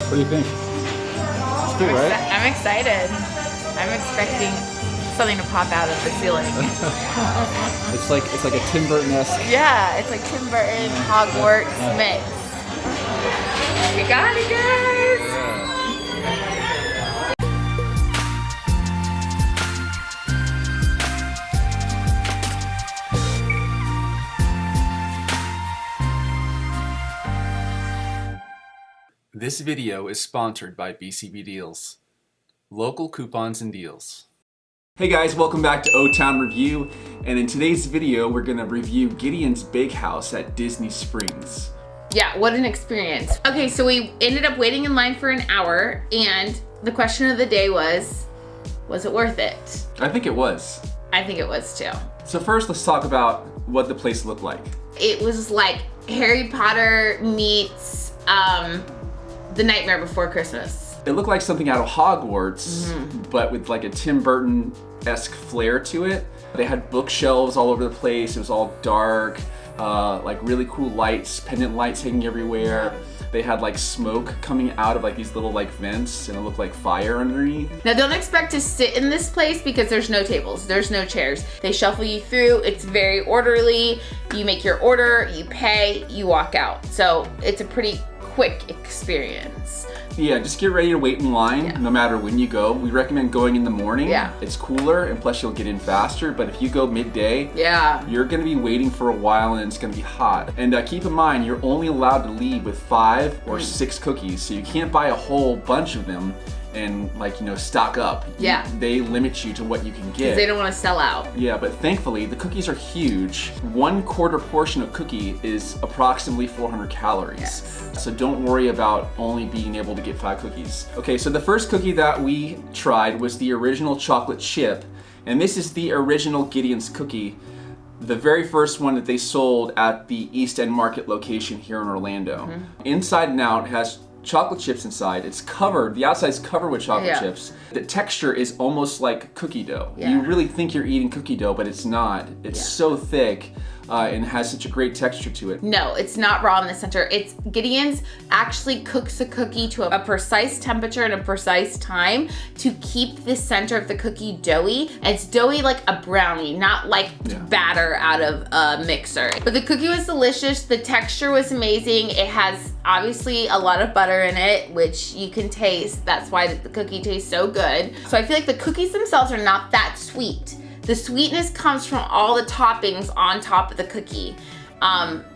What do you think? It's cool, right? I'm excited. I'm expecting something to pop out of the ceiling. It's like a Tim Burton-esque. Yeah, it's like Tim Burton, Hogwarts mix. We got it, guys! This video is sponsored by BCB Deals. Local coupons and deals. Hey guys, welcome back to O-Town Review, and in today's video we're gonna review Gideon's Bakehouse at Disney Springs. Yeah, what an experience. Okay, so we ended up waiting in line for an hour, and the question of the day was it worth it? I think it was. I think it was too. So first let's talk about what the place looked like. It was like Harry Potter meets The Nightmare Before Christmas. It looked like something out of Hogwarts, but with like a Tim Burton-esque flair to it. They had bookshelves all over the place. It was all dark, like really cool lights, pendant lights hanging everywhere. They had like smoke coming out of like these little like vents, and it looked like fire underneath. Now don't expect to sit in this place because there's no tables, there's no chairs. They shuffle you through, it's very orderly. You make your order, you pay, you walk out. So it's a pretty quick experience. Yeah, just get ready to wait in line no matter when you go. We recommend going in the morning. Yeah. It's cooler, and plus you'll get in faster, but if you go midday, you're gonna be waiting for a while and it's gonna be hot. And keep in mind, you're only allowed to leave with 5 or 6 cookies, so you can't buy a whole bunch of them and like, you know, stock up. Yeah. They limit you to what you can get. Because they don't want to sell out. Yeah, but thankfully the cookies are huge. 1/4 portion of cookie is approximately 400 calories. Yes. So don't worry about only being able to get 5 cookies. Okay, so the first cookie that we tried was the original chocolate chip, and this is the original Gideon's cookie, the very first one that they sold at the East End Market location here in Orlando. Inside and out, it has chocolate chips inside. It's covered, the outside's covered with chocolate chips. The texture is almost like cookie dough. You really think you're eating cookie dough, but it's not. It's so thick and has such a great texture to it. No, it's not raw in the center. It's Gideon's actually cooks a cookie to a precise temperature and a precise time to keep the center of the cookie doughy. And it's doughy like a brownie, not like batter out of a mixer. But the cookie was delicious. The texture was amazing. It has obviously a lot of butter in it, which you can taste. That's why the cookie tastes so good. So I feel like the cookies themselves are not that sweet. The sweetness comes from all the toppings on top of the cookie.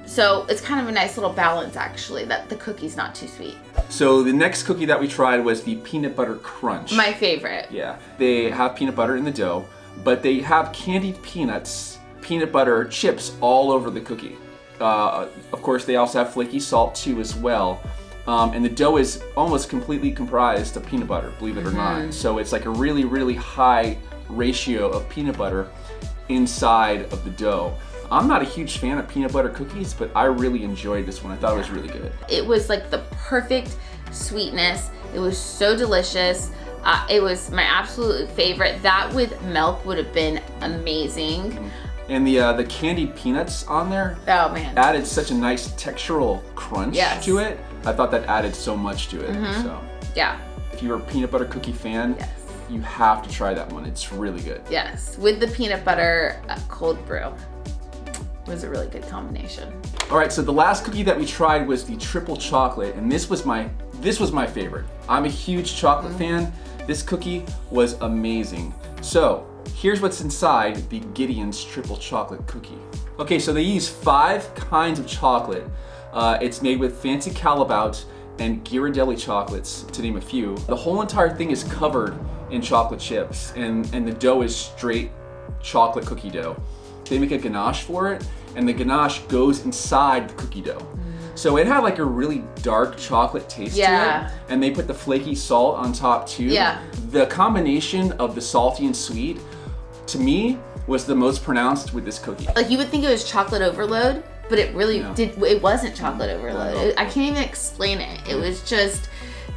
So it's kind of a nice little balance actually, that the cookie's not too sweet. So the next cookie that we tried was the peanut butter crunch. My favorite. Yeah, they have peanut butter in the dough, but they have candied peanuts, peanut butter chips all over the cookie. Of course, they also have flaky salt too as well. And the dough is almost completely comprised of peanut butter, believe it or not. So it's like a really, really high ratio of peanut butter inside of the dough. I'm not a huge fan of peanut butter cookies, but I really enjoyed this one. I thought it was really good. It was like the perfect sweetness. It was so delicious. It was my absolute favorite. That with milk would have been amazing. And the candied peanuts on there added such a nice textural crunch to it. I thought that added so much to it. So yeah, if you're a peanut butter cookie fan, you have to try that one. It's really good. Yes, with the peanut butter cold brew. It was a really good combination. All right, so the last cookie that we tried was the triple chocolate, and this was my favorite. I'm a huge chocolate fan. This cookie was amazing. So here's what's inside the Gideon's triple chocolate cookie. Okay, so they use 5 kinds of chocolate. It's made with fancy Calabout and Ghirardelli chocolates, to name a few. The whole entire thing is covered in chocolate chips, and the dough is straight chocolate cookie dough. They make a ganache for it, and the ganache goes inside the cookie dough. So it had like a really dark chocolate taste to it, and they put the flaky salt on top too. The combination of the salty and sweet, to me, was the most pronounced with this cookie. Like you would think it was chocolate overload, but it really it wasn't chocolate overload. I can't even explain it. It was just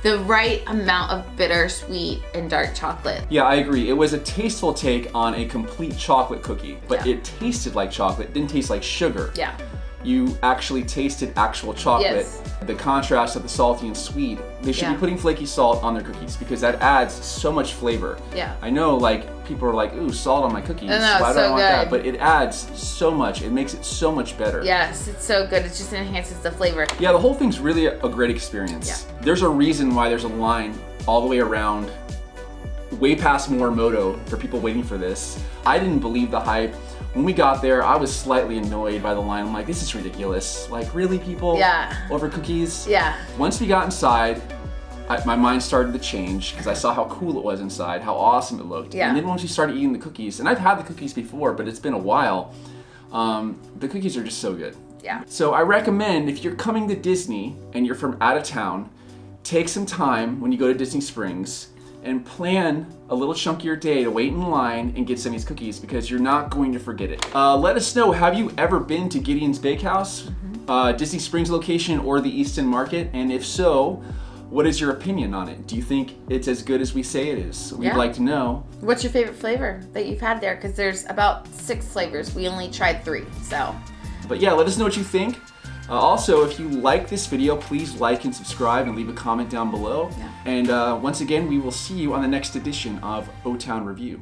the right amount of bittersweet and dark chocolate. Yeah, I agree. It was a tasteful take on a complete chocolate cookie, but it tasted like chocolate, didn't taste like sugar. Yeah. you actually tasted actual chocolate. Yes. The contrast of the salty and sweet. They should Yeah. be putting flaky salt on their cookies because that adds so much flavor. Yeah. I know like people are like, ooh, salt on my cookies. No, Why it's do I so want that? good. But it adds so much. It makes it so much better. Yes, it's so good. It just enhances the flavor. Yeah, the whole thing's really a great experience. Yeah. There's a reason why there's a line all the way around, way past Morimoto for people waiting for this. I didn't believe the hype. When we got there, I was slightly annoyed by the line. I'm like, this is ridiculous. Like, really, people? Yeah. Over cookies? Yeah. Once we got inside, my mind started to change because I saw how cool it was inside, how awesome it looked. Yeah. And then once we started eating the cookies, and I've had the cookies before, but it's been a while, the cookies are just so good. Yeah. So I recommend if you're coming to Disney and you're from out of town, take some time when you go to Disney Springs and plan a little chunkier day to wait in line and get some of these cookies because you're not going to forget it. Let us know, have you ever been to Gideon's Bakehouse, Disney Springs location or the Easton Market? And if so, what is your opinion on it? Do you think it's as good as we say it is? We'd Yeah. like to know. What's your favorite flavor that you've had there? Because there's about 6 flavors. We only tried 3, so. But yeah, let us know what you think. Also, if you like this video, please like and subscribe and leave a comment down below. Yeah. And once again, we will see you on the next edition of O-Town Review.